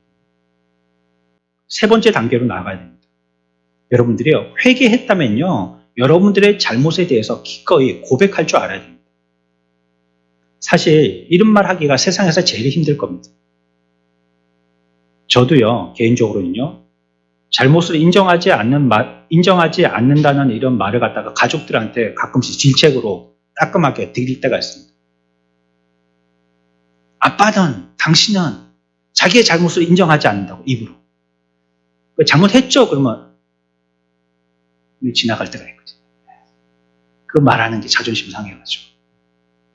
세 번째 단계로 나아가야 됩니다. 여러분들이요. 회개했다면요. 여러분들의 잘못에 대해서 기꺼이 고백할 줄 알아야 됩니다. 사실 이런 말 하기가 세상에서 제일 힘들 겁니다. 저도요. 개인적으로는요. 잘못을 인정하지 않는다는 이런 말을 갖다가 가족들한테 가끔씩 질책으로 따끔하게 드릴 때가 있습니다. 아빠는, 당신은 자기의 잘못을 인정하지 않는다고 입으로. 잘못했죠? 그러면 지나갈 때가 있거든요. 그 말하는 게 자존심 상해가지고.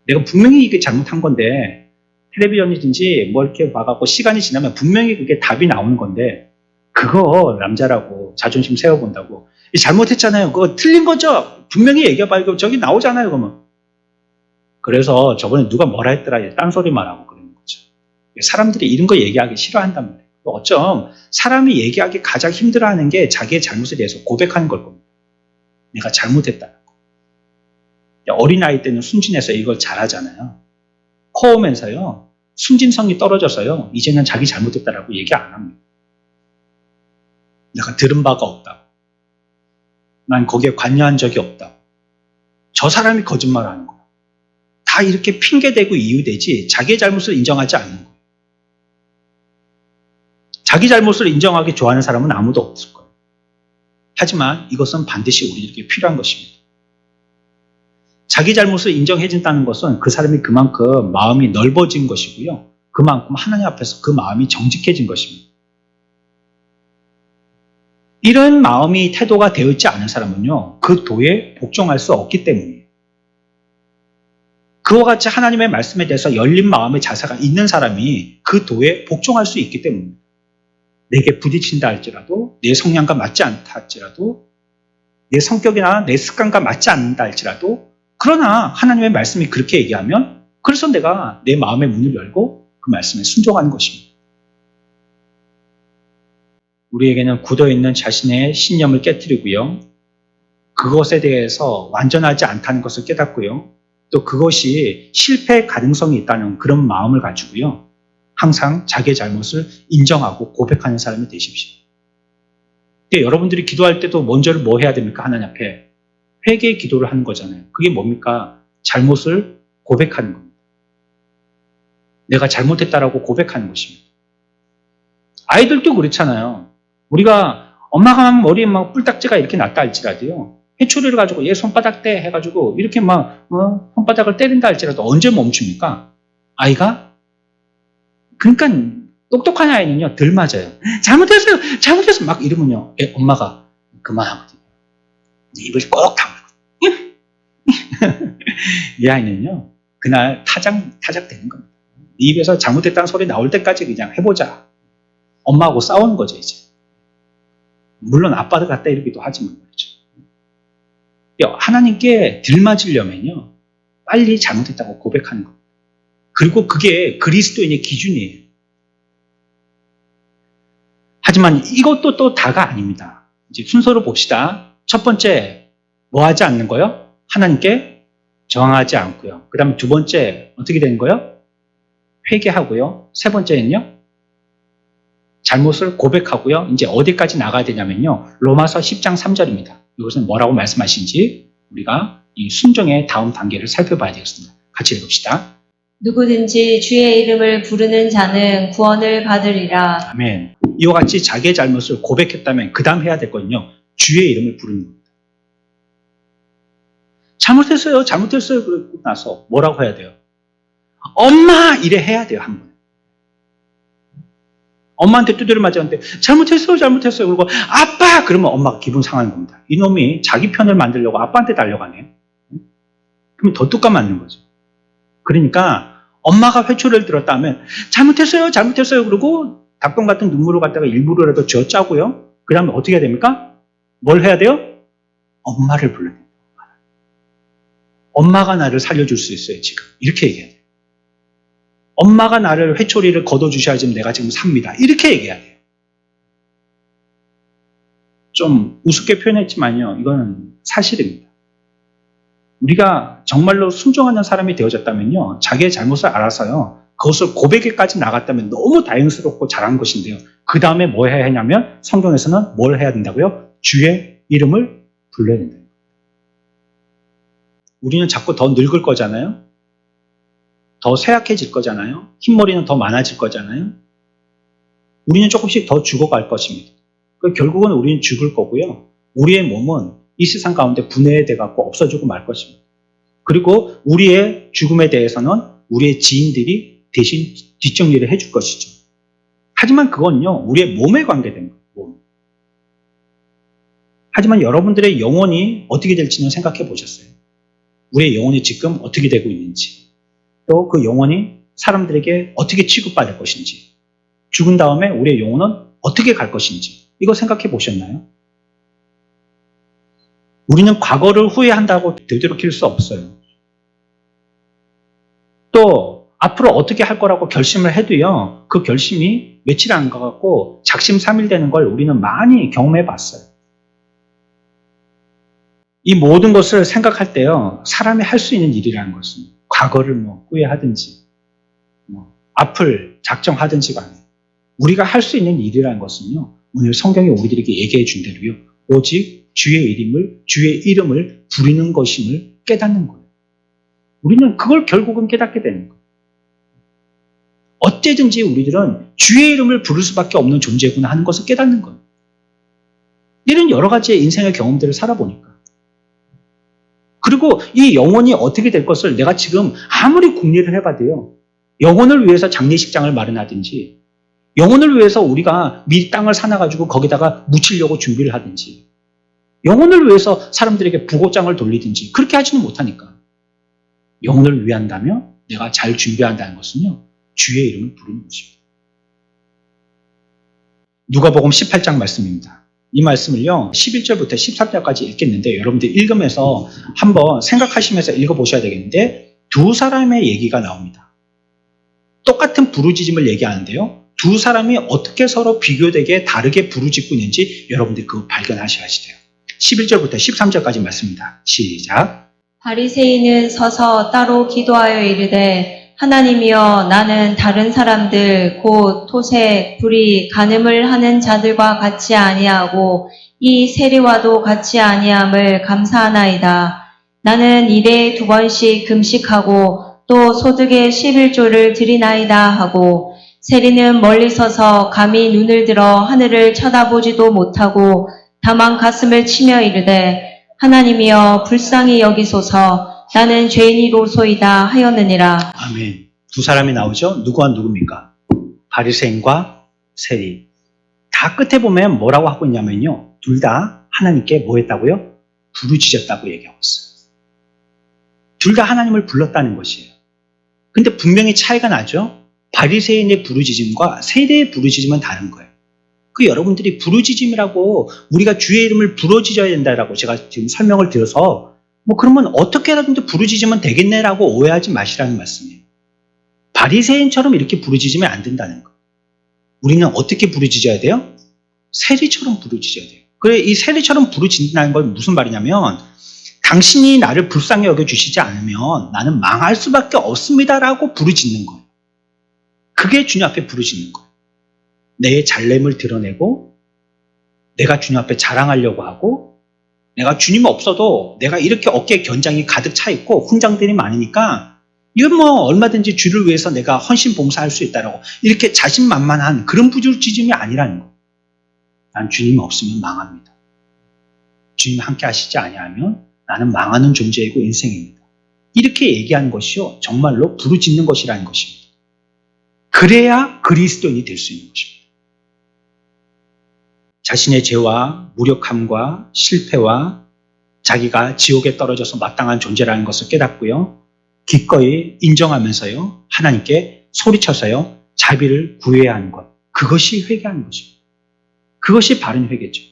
내가 분명히 이게 잘못한 건데 텔레비전이든지 뭐 이렇게 봐갖고 시간이 지나면 분명히 그게 답이 나오는 건데 그거 남자라고 자존심 세워본다고 잘못했잖아요. 그거 틀린 거죠? 분명히 얘기해봐요. 저기 나오잖아요. 그러면. 그래서 저번에 누가 뭐라 했더라 딴소리 말하고 그러는 거죠. 사람들이 이런 거 얘기하기 싫어한단 말이에요. 어쩜 사람이 얘기하기 가장 힘들어하는 게 자기의 잘못에 대해서 고백하는 걸 겁니다. 내가 잘못했다는 거. 어린아이 때는 순진해서 이걸 잘하잖아요. 커오면서요. 순진성이 떨어져서요. 이제는 자기 잘못했다라고 얘기 안 합니다. 내가 들은 바가 없다고. 난 거기에 관여한 적이 없다고. 저 사람이 거짓말하는 거야. 다 이렇게 핑계대고 이유되지 자기의 잘못을 인정하지 않는 거예요. 자기 잘못을 인정하기 좋아하는 사람은 아무도 없을 거예요. 하지만 이것은 반드시 우리에게 필요한 것입니다. 자기 잘못을 인정해준다는 것은 그 사람이 그만큼 마음이 넓어진 것이고요. 그만큼 하나님 앞에서 그 마음이 정직해진 것입니다. 이런 마음이 태도가 되어 있지 않은 사람은요. 그 도에 복종할 수 없기 때문이에요. 그와 같이 하나님의 말씀에 대해서 열린 마음의 자세가 있는 사람이 그 도에 복종할 수 있기 때문입니다. 내게 부딪힌다 할지라도, 내 성향과 맞지 않다 할지라도, 내 성격이나 내 습관과 맞지 않는다 할지라도, 그러나 하나님의 말씀이 그렇게 얘기하면 그래서 내가 내 마음의 문을 열고 그 말씀에 순종하는 것입니다. 우리에게는 굳어있는 자신의 신념을 깨뜨리고요. 그것에 대해서 완전하지 않다는 것을 깨닫고요. 또 그것이 실패의 가능성이 있다는 그런 마음을 가지고요. 항상 자기의 잘못을 인정하고 고백하는 사람이 되십시오. 여러분들이 기도할 때도 먼저를 뭐 해야 됩니까? 하나님 앞에 회개의 기도를 하는 거잖아요. 그게 뭡니까? 잘못을 고백하는 겁니다. 내가 잘못했다라고 고백하는 것입니다. 아이들도 그렇잖아요. 우리가 엄마가 하면 머리에 막 뿔딱지가 이렇게 났다 할지라도요. 회초리를 가지고 얘 손바닥 떼 해가지고 이렇게 막 손바닥을 때린다 할지라도 언제 멈춥니까? 아이가? 그러니까 똑똑한 아이는요 덜 맞아요. 잘못했어요 막 이러면요 엄마가 그만하거든요. 입을 꼭 다물고 이 아이는요 그날 타작되는 겁니다. 네 입에서 잘못했다는 소리 나올 때까지 그냥 해보자. 엄마하고 싸우는 거죠 이제. 물론 아빠도 갖다 이러기도 하지만 말이죠. 하나님께 들맞으려면요 빨리 잘못했다고 고백하는 겁니다. 그리고 그게 그리스도인의 기준이에요. 하지만 이것도 또 다가 아닙니다. 이제 순서로 봅시다. 첫 번째 뭐 하지 않는 거요? 하나님께 저항하지 않고요. 그 다음에 두 번째 어떻게 되는 거요? 회개하고요. 세 번째는요 잘못을 고백하고요. 이제 어디까지 나가야 되냐면요 로마서 10장 3절입니다. 이것은 뭐라고 말씀하신지 우리가 이 순종의 다음 단계를 살펴봐야 되겠습니다. 같이 읽읍시다.
누구든지 주의 이름을 부르는 자는 구원을 받으리라.
아멘. 이와 같이 자기의 잘못을 고백했다면 그 다음 해야 될 거는요 주의 이름을 부르는 겁니다. 잘못했어요 그러고 나서 뭐라고 해야 돼요? 엄마 이래 해야 돼요. 한 번. 엄마한테 두드려 맞았는데 잘못했어요 그리고 아빠 그러면 엄마가 기분 상하는 겁니다. 이놈이 자기 편을 만들려고 아빠한테 달려가네. 그러면 더 뚜까 맞는 거죠. 그러니까 엄마가 회초리를 들었다 하면 잘못했어요 그러고 닭똥 같은 눈물을 갖다가 일부러라도 쥐어짜고요. 그 다음에 어떻게 해야 됩니까? 뭘 해야 돼요? 엄마를 불러야 돼요. 엄마가 나를 살려줄 수 있어요 지금. 이렇게 얘기해야 돼요. 엄마가 나를 회초리를 걷어주셔야지 내가 지금 삽니다. 이렇게 얘기해야 돼요. 좀 우습게 표현했지만요. 이거는 사실입니다. 우리가 정말로 순종하는 사람이 되어졌다면요. 자기의 잘못을 알아서요. 그것을 고백에까지 나갔다면 너무 다행스럽고 잘한 것인데요. 그 다음에 뭐 해야 하냐면 성경에서는 뭘 해야 된다고요? 주의 이름을 불러야 된다요. 우리는 자꾸 더 늙을 거잖아요. 더 쇠약해질 거잖아요. 흰머리는 더 많아질 거잖아요. 우리는 조금씩 더 죽어갈 것입니다. 결국은 우리는 죽을 거고요. 우리의 몸은 이 세상 가운데 분해돼 갖고 없어지고 말 것입니다. 그리고 우리의 죽음에 대해서는 우리의 지인들이 대신 뒷정리를 해줄 것이죠. 하지만 그건요, 우리의 몸에 관계된 거예요. 몸. 하지만 여러분들의 영혼이 어떻게 될지는 생각해 보셨어요? 우리의 영혼이 지금 어떻게 되고 있는지. 또 그 영혼이 사람들에게 어떻게 취급받을 것인지, 죽은 다음에 우리의 영혼은 어떻게 갈 것인지, 이거 생각해 보셨나요? 우리는 과거를 후회한다고 되돌이킬 수 없어요. 또 앞으로 어떻게 할 거라고 결심을 해도요, 그 결심이 며칠 안 가갖고 작심삼일되는 걸 우리는 많이 경험해 봤어요. 이 모든 것을 생각할 때요, 사람이 할 수 있는 일이라는 것은 과거를 후회하든지, 앞을 작정하든지 간에 우리가 할 수 있는 일이라는 것은요, 오늘 성경이 우리들에게 얘기해 준 대로요, 오직 주의 이름을 부르는 것임을 깨닫는 거예요. 우리는 그걸 결국은 깨닫게 되는 거예요. 어째든지 우리들은 주의 이름을 부를 수밖에 없는 존재구나 하는 것을 깨닫는 거예요. 이런 여러 가지의 인생의 경험들을 살아보니까. 그리고 이 영혼이 어떻게 될 것을 내가 지금 아무리 궁리를 해봐도요, 영혼을 위해서 장례식장을 마련하든지, 영혼을 위해서 우리가 밀 땅을 사놔가지고 거기다가 묻히려고 준비를 하든지, 영혼을 위해서 사람들에게 부고장을 돌리든지 그렇게 하지는 못하니까. 영혼을 위한다면 내가 잘 준비한다는 것은요, 주의 이름을 부르는 것입니다. 누가복음 18장 말씀입니다. 이 말씀을요, 11절부터 13절까지 읽겠는데 여러분들 읽으면서 한번 생각하시면서 읽어보셔야 되겠는데 두 사람의 얘기가 나옵니다. 똑같은 부르짖음을 얘기하는데요. 두 사람이 어떻게 서로 비교되게 다르게 부르짖고 있는지 여러분들이 그거 발견하셔야 돼요. 11절부터 13절까지 말씀입니다. 시작.
바리새인은 서서 따로 기도하여 이르되 하나님이여 나는 다른 사람들 곧 토색, 불의, 간음을 하는 자들과 같이 아니하고 이 세리와도 같이 아니함을 감사하나이다. 나는 일에 2번씩 금식하고 또 소득의 11조를 드리나이다 하고 세리는 멀리 서서 감히 눈을 들어 하늘을 쳐다보지도 못하고 다만 가슴을 치며 이르되 하나님이여 불쌍히 여기소서 나는 죄인이로소이다 하였느니라.
아멘. 두 사람이 나오죠? 누구와 누굽니까? 바리새인과 세리. 다 끝에 보면 뭐라고 하고 있냐면요. 둘 다 하나님께 뭐 했다고요? 부르짖었다고 얘기하고 있어요. 둘 다 하나님을 불렀다는 것이에요. 근데 분명히 차이가 나죠? 바리새인의 부르짖음과 세리의 부르짖음은 다른 거예요. 그 여러분들이 부르짖음이라고 우리가 주의 이름을 부르짖어야 된다라고 제가 지금 설명을 드려서 뭐 그러면 어떻게라든지 부르짖으면 되겠네라고 오해하지 마시라는 말씀이에요. 바리새인처럼 이렇게 부르짖으면 안 된다는 거. 우리는 어떻게 부르짖어야 돼요? 세리처럼 부르짖어야 돼요. 그래, 이 세리처럼 부르짖는다는 건 무슨 말이냐면 당신이 나를 불쌍히 여겨주시지 않으면 나는 망할 수밖에 없습니다라고 부르짖는 거예요. 그게 주님 앞에 부르짖는 거예요. 내 잘냄을 드러내고 내가 주님 앞에 자랑하려고 하고 내가 주님 없어도 내가 이렇게 어깨에 견장이 가득 차 있고 훈장들이 많으니까 이건 뭐 얼마든지 주를 위해서 내가 헌신 봉사할 수 있다라고 이렇게 자신만만한 그런 부르짖음이 아니라는 거예요. 난 주님이 없으면 망합니다. 주님이 함께 하시지 아니하면 나는 망하는 존재이고 인생입니다. 이렇게 얘기하는 것이요 정말로 부르짖는 것이라는 것입니다. 그래야 그리스도인이 될 수 있는 것입니다. 자신의 죄와 무력함과 실패와 자기가 지옥에 떨어져서 마땅한 존재라는 것을 깨닫고요. 기꺼이 인정하면서요. 하나님께 소리쳐서요. 자비를 구해야 하는 것. 그것이 회개하는 것입니다. 그것이 바른 회개죠.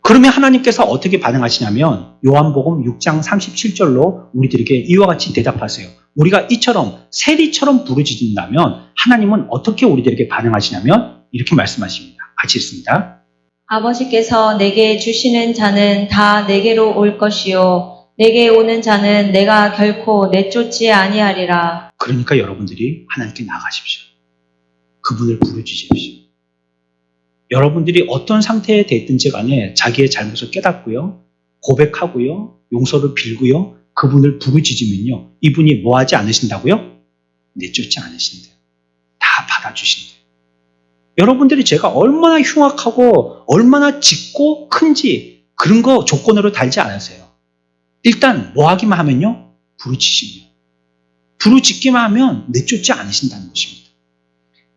그러면 하나님께서 어떻게 반응하시냐면 요한복음 6장 37절로 우리들에게 이와 같이 대답하세요. 우리가 이처럼 세리처럼 부르짖는다면 하나님은 어떻게 우리들에게 반응하시냐면 이렇게 말씀하십니다. 같이 읽습니다.
아버지께서 내게 주시는 자는 다 내게로 올 것이요 내게 오는 자는 내가 결코 내쫓지 아니하리라.
그러니까 여러분들이 하나님께 나가십시오. 그분을 부르짖으십시오. 여러분들이 어떤 상태에 됐든지 간에 자기의 잘못을 깨닫고요. 고백하고요. 용서를 빌고요. 그분을 부르짖으면요. 이분이 뭐 하지 않으신다고요? 내쫓지 않으신대요. 다 받아주신대요. 여러분들이 제가 얼마나 흉악하고 얼마나 짙고 큰지 그런 거 조건으로 달지 않으세요. 일단 뭐 하기만 하면요. 부르짖으면. 부르짖기만 하면 내쫓지 않으신다는 것입니다.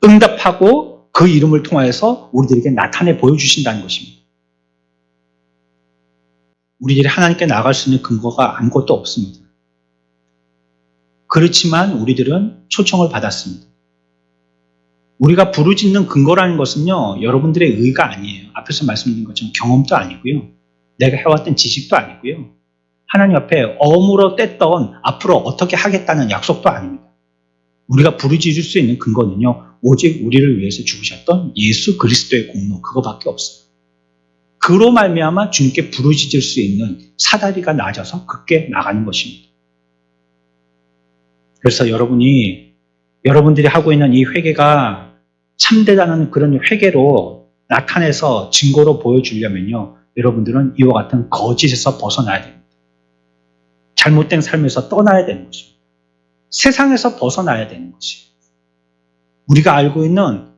응답하고 그 이름을 통하여서 우리들에게 나타내 보여주신다는 것입니다. 우리들이 하나님께 나아갈 수 있는 근거가 아무것도 없습니다. 그렇지만 우리들은 초청을 받았습니다. 우리가 부르짖는 근거라는 것은요. 여러분들의 의가 아니에요. 앞에서 말씀드린 것처럼 경험도 아니고요. 내가 해왔던 지식도 아니고요. 하나님 앞에 어물어 뗐던 앞으로 어떻게 하겠다는 약속도 아닙니다. 우리가 부르짖을 수 있는 근거는요. 오직 우리를 위해서 죽으셨던 예수 그리스도의 공로 그거밖에 없어요. 그로 말미암아 주님께 부르짖을 수 있는 사다리가 낮아서 굳게 나가는 것입니다. 그래서 여러분들이 하고 있는 이 회개가 참되다는 그런 회개로 나타내서 증거로 보여주려면요. 여러분들은 이와 같은 거짓에서 벗어나야 됩니다. 잘못된 삶에서 떠나야 되는 것입니다. 세상에서 벗어나야 되는 것이에요. 우리가 알고 있는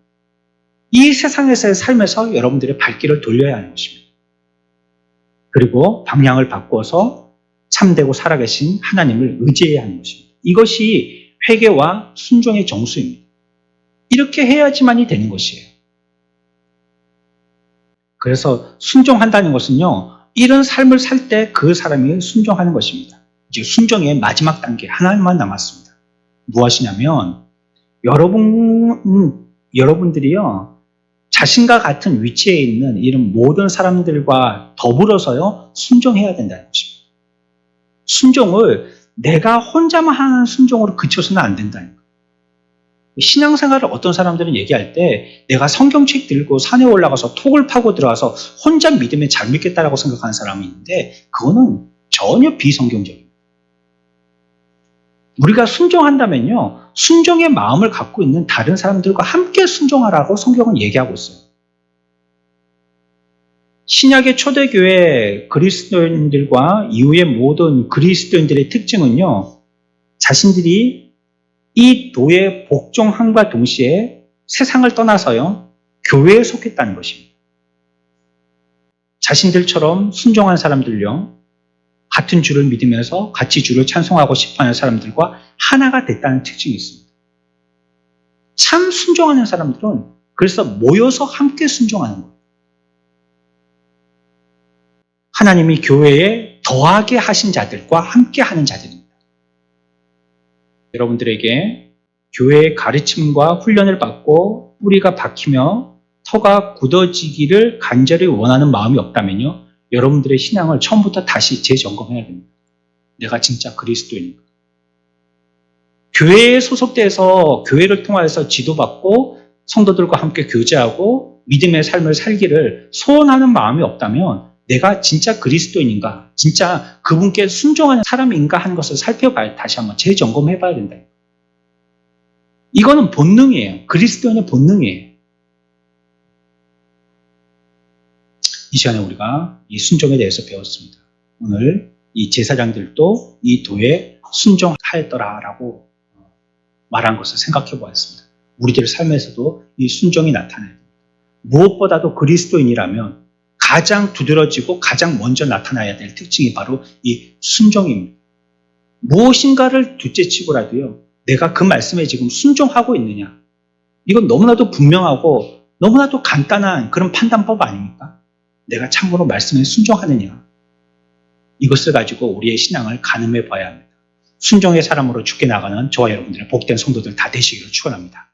이 세상에서의 삶에서 여러분들의 발길을 돌려야 하는 것입니다. 그리고 방향을 바꿔서 참되고 살아계신 하나님을 의지해야 하는 것입니다. 이것이 회개와 순종의 정수입니다. 이렇게 해야지만이 되는 것이에요. 그래서 순종한다는 것은요. 이런 삶을 살 때 그 사람이 순종하는 것입니다. 이제 순종의 마지막 단계 하나만 남았습니다. 무엇이냐면 여러분들이요. 자신과 같은 위치에 있는 이런 모든 사람들과 더불어서요, 순종해야 된다는 것입니다. 순종을 내가 혼자만 하는 순종으로 그쳐서는 안 된다는 거예요. 신앙생활을 어떤 사람들은 얘기할 때 내가 성경책 들고 산에 올라가서 톡을 파고 들어가서 혼자 믿으면 잘 믿겠다라고 생각하는 사람이 있는데 그거는 전혀 비성경적입니다. 우리가 순종한다면요, 순종의 마음을 갖고 있는 다른 사람들과 함께 순종하라고 성경은 얘기하고 있어요. 신약의 초대교회 그리스도인들과 이후의 모든 그리스도인들의 특징은요, 자신들이 이 도에 복종함과 동시에 세상을 떠나서요, 교회에 속했다는 것입니다. 자신들처럼 순종한 사람들요, 같은 주를 믿으면서 같이 주를 찬송하고 싶어하는 사람들과 하나가 됐다는 특징이 있습니다. 참 순종하는 사람들은 그래서 모여서 함께 순종하는 거예요. 하나님이 교회에 더하게 하신 자들과 함께 하는 자들입니다. 여러분들에게 교회의 가르침과 훈련을 받고 뿌리가 박히며 터가 굳어지기를 간절히 원하는 마음이 없다면요, 여러분들의 신앙을 처음부터 다시 재점검해야 됩니다. 내가 진짜 그리스도인인가? 교회에 소속돼서 교회를 통해서 지도받고 성도들과 함께 교제하고 믿음의 삶을 살기를 소원하는 마음이 없다면 내가 진짜 그리스도인인가? 진짜 그분께 순종하는 사람인가 하는 것을 살펴봐야, 다시 한번 재점검해봐야 된다. 이거는 본능이에요. 그리스도인의 본능이에요. 이 시간에 우리가 이 순종에 대해서 배웠습니다. 오늘 이 제사장들도 이 도에 순종하였더라라고 말한 것을 생각해 보았습니다. 우리들 삶에서도 이 순종이 나타나요. 무엇보다도 그리스도인이라면 가장 두드러지고 가장 먼저 나타나야 될 특징이 바로 이 순종입니다. 무엇인가를 둘째치고라도요, 내가 그 말씀에 지금 순종하고 있느냐, 이건 너무나도 분명하고 너무나도 간단한 그런 판단법 아닙니까? 내가 참으로 말씀에 순종하느냐, 이것을 가지고 우리의 신앙을 가늠해 봐야 합니다. 순종의 사람으로 죽게 나가는 저와 여러분들의 복된 성도들 다 되시기를 축원합니다.